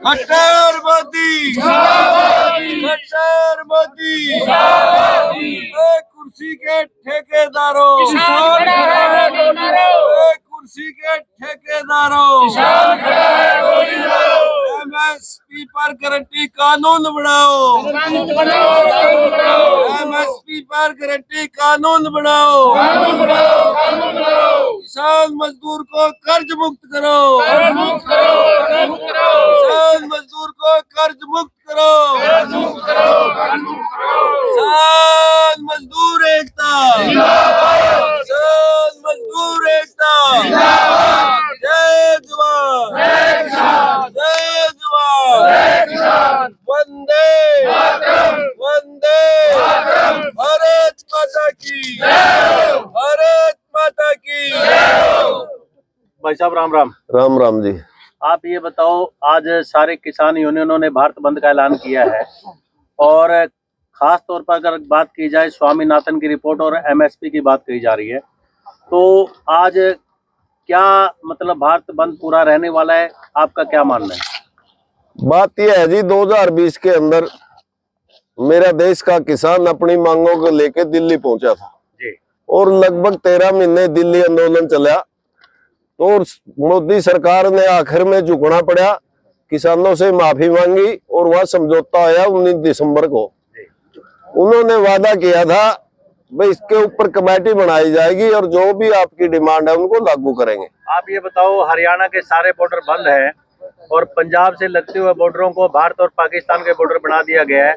खट्टर मोदी, खट्टर मोदी, कुर्सी के ठेकेदारों, कुर्सी के ठेकेदारों, एमएसपी पर गारंटी कानून बनाओ, एमएसपी पर गारंटी कानून बनाओ, किसान मजदूर को कर्ज मुक्त करो, किसान मजदूर को कर्ज मुक्त करो, किसान मजदूर एकता, किसान मजदूर एकता, जय जवान, जय जवान, वंदे वंदे भारत माता की, भारत माता की। भाई साहब राम राम। राम राम जी। आप ये बताओ, आज सारे किसान यूनियनों ने भारत बंद का ऐलान किया है और खास तौर पर अगर बात की जाए स्वामीनाथन की रिपोर्ट और एमएसपी की बात कही जा रही है, तो आज क्या मतलब भारत बंद पूरा रहने वाला है, आपका क्या मानना है? बात यह है जी, 2020 के अंदर मेरा देश का किसान अपनी मांगों को लेकर दिल्ली पहुंचा था जी, और लगभग 13 महीने दिल्ली आंदोलन चला। तो मोदी सरकार ने आखिर में झुकना पड़ा, किसानों से माफी मांगी और वह समझौता आया 19 दिसंबर को। उन्होंने वादा किया था भाई इसके ऊपर कमेटी बनाई जाएगी और जो भी आपकी डिमांड है उनको लागू करेंगे। आप ये बताओ, हरियाणा के सारे बॉर्डर बंद है और पंजाब से लगते हुए बॉर्डरों को भारत और पाकिस्तान के बॉर्डर बना दिया गया है।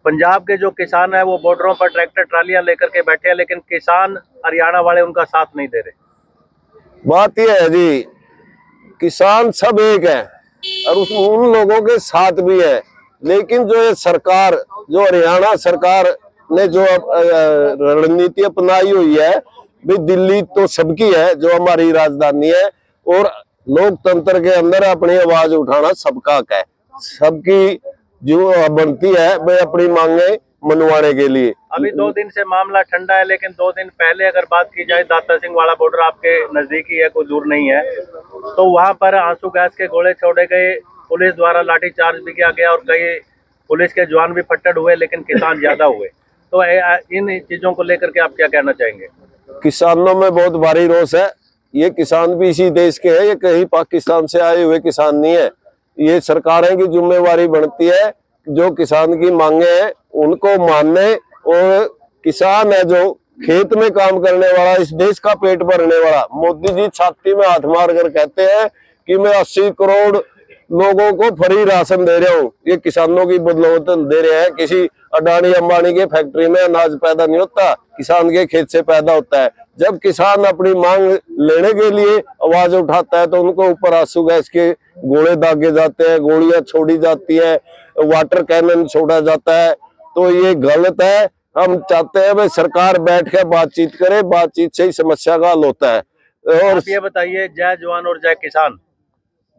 पंजाब के जो किसान है वो बॉर्डरों पर ट्रैक्टर ट्रालियां लेकर के बैठे हैं, लेकिन किसान हरियाणा वाले उनका साथ नहीं दे रहे। बात यह है जी, किसान सब एक है और उन लोगों के साथ भी है, लेकिन जो ये सरकार, जो हरियाणा सरकार ने जो रणनीति अपनाई हुई है, भी दिल्ली तो सबकी है जो हमारी राजधानी है, और लोकतंत्र के अंदर अपनी आवाज उठाना सबका हक है। सबकी जो बनती है वह अपनी मांगे मनवाने के लिए। अभी 2 दिन से मामला ठंडा है, लेकिन 2 दिन पहले अगर बात की जाए, दाता सिंह वाला बॉर्डर आपके नजदीकी है, कोई दूर नहीं है, तो वहां पर आंसू गैस के गोले छोड़े गए, पुलिस द्वारा लाठीचार्ज भी किया गया और कई पुलिस के जवान भी फट्टड़ हुए, लेकिन किसान ज्यादा हुए। तो इन चीजों को लेकर के आप क्या कहना चाहेंगे? किसानों में बहुत भारी रोष है। ये किसान भी इसी देश के हैं, ये कहीं पाकिस्तान से आए हुए किसान नहीं है। ये सरकारें की जिम्मेवारी बनती है जो किसान की मांगे हैं उनको मानने, और किसान है जो खेत में काम करने वाला, इस देश का पेट भरने वाला। मोदी जी छाती में हाथ मार कर कहते हैं कि मैं 80 करोड़ लोगों को फ्री राशन दे रहा हूँ। ये किसानों की बदौलत दे रहे हैं। किसी अडानी अंबानी के फैक्ट्री में अनाज पैदा नहीं होता, किसान के खेत से पैदा होता है। जब किसान अपनी मांग लेने के लिए आवाज उठाता है तो उनको ऊपर आंसू गैस के गोले दागे जाते हैं, गोलियां छोड़ी जाती है, वाटर कैनन छोड़ा जाता है। तो ये गलत है। हम चाहते हैं भाई सरकार बैठ कर बातचीत करे, बातचीत से ही समस्या का हल होता है। और आप ये बताइए, जय जवान और जय किसान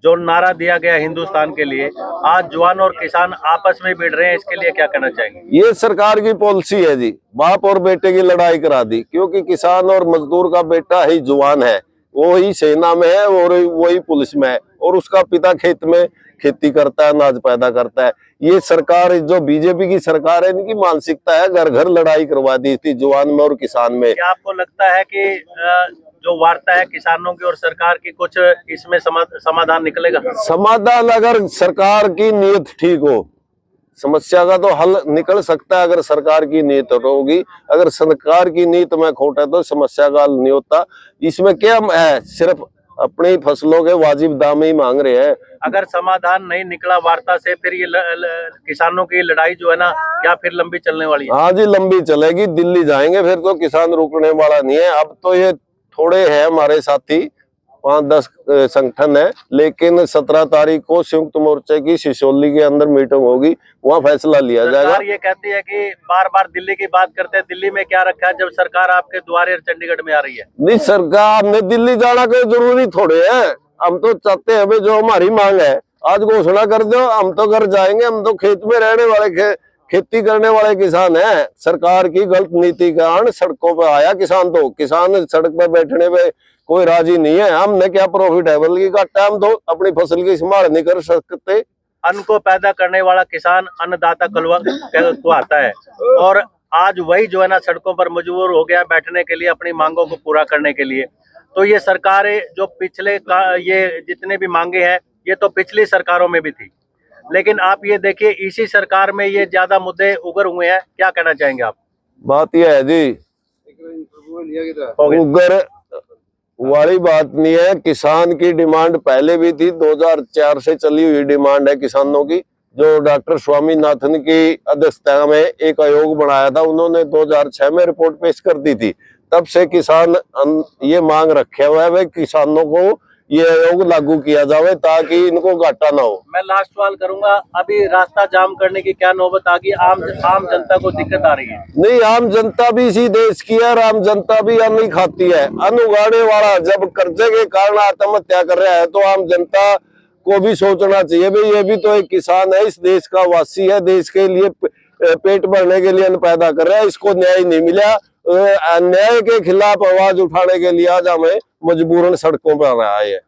जो नारा दिया गया हिंदुस्तान के लिए, आज जवान और किसान आपस में भिड़ रहे हैं, इसके लिए क्या कहना चाहेंगे? ये सरकार की पॉलिसी है जी, बाप और बेटे की लड़ाई करा दी, क्योंकि किसान और मजदूर का बेटा ही जवान है, वो ही सेना में है और वही पुलिस में है, और उसका पिता खेत में खेती करता है, अनाज पैदा करता है। ये सरकार जो बीजेपी की सरकार है, इनकी मानसिकता है घर घर लड़ाई करवा दी थी जवान में और किसान में। क्या आपको लगता है कि जो वार्ता है किसानों की और सरकार की, कुछ इसमें समाधान निकलेगा? समाधान अगर सरकार की नीयत ठीक हो, समस्या का तो हल निकल सकता है अगर सरकार की नीयत होगी। अगर सरकार की नीयत में खोट है तो समस्या का हल नहीं होता। इसमें क्या है, सिर्फ अपनी फसलों के वाजिब दाम ही मांग रहे हैं। अगर समाधान नहीं निकला वार्ता से, फिर ये किसानों की लड़ाई जो है ना, क्या फिर लंबी चलने वाली है? हाँ जी, लंबी चलेगी, दिल्ली जाएंगे फिर तो किसान रुकने वाला नहीं है। अब तो ये थोड़े हैं हमारे साथी, 5-10 संगठन है, लेकिन 17 तारीख को संयुक्त मोर्चे की सिसोली के अंदर मीटिंग होगी, वहाँ फैसला लिया जाएगा। सरकार ये कहती है कि बार बार दिल्ली की बात करते हैं, दिल्ली में क्या रखा है जब सरकार आपके द्वारे चंडीगढ़ में आ रही है? नहीं, सरकार ने दिल्ली जाना कोई जरूरी थोड़े है। हम तो चाहते हैं जो हमारी मांग है आज घोषणा कर दो, हम तो घर जाएंगे। हम तो खेत में रहने वाले खेती करने वाले किसान है, सरकार की गलत नीति के कारण सड़कों पर आया किसान। तो किसान सड़क पर बैठने पे कोई राजी नहीं है। हमने क्या प्रॉफिट है, बल्कि घाटा, हम तो अपनी फसल की संभाल नहीं कर सकते। अन्न को पैदा करने वाला किसान अन्नदाता कहलाता है, और आज वही जो है ना सड़कों पर मजबूर हो गया बैठने के लिए, अपनी मांगों को पूरा करने के लिए। तो ये सरकारें जो पिछले का ये जितने भी मांगे हैं, ये तो पिछली सरकारों में भी थी, लेकिन आप ये देखिए इसी सरकार में ये ज्यादा मुद्दे उगर हुए हैं। क्या कहना चाहेंगे आप? बात यह है जी, उगर वाली बात नहीं है। किसान की डिमांड पहले भी थी, 2004 से चली हुई डिमांड है किसानों की, जो डॉक्टर स्वामीनाथन की अध्यक्षता में एक आयोग बनाया था, उन्होंने 2006 में रिपोर्ट पेश कर दी थी। तब से किसान ये मांग रखे हुए है वे किसानों को ये आयोग लागू किया जाए ताकि इनको घाटा ना हो। मैं लास्ट सवाल करूंगा, अभी रास्ता जाम करने की क्या नौबत आ गई? आम जनता को दिक्कत आ रही है? नहीं, आम जनता भी इसी देश की है और आम जनता भी अन्न ही खाती है। अन्न उगाने वाला जब कर्जे के कारण आत्महत्या कर रहा है तो आम जनता को भी सोचना चाहिए भाई ये भी तो एक किसान है, इस देश का वासी है, देश के लिए पेट भरने के लिए अन्न पैदा कर रहा है, इसको न्याय नहीं मिला। अन्याय के खिलाफ आवाज उठाने के लिए आज हमें मजबूरन सड़कों पर आना है।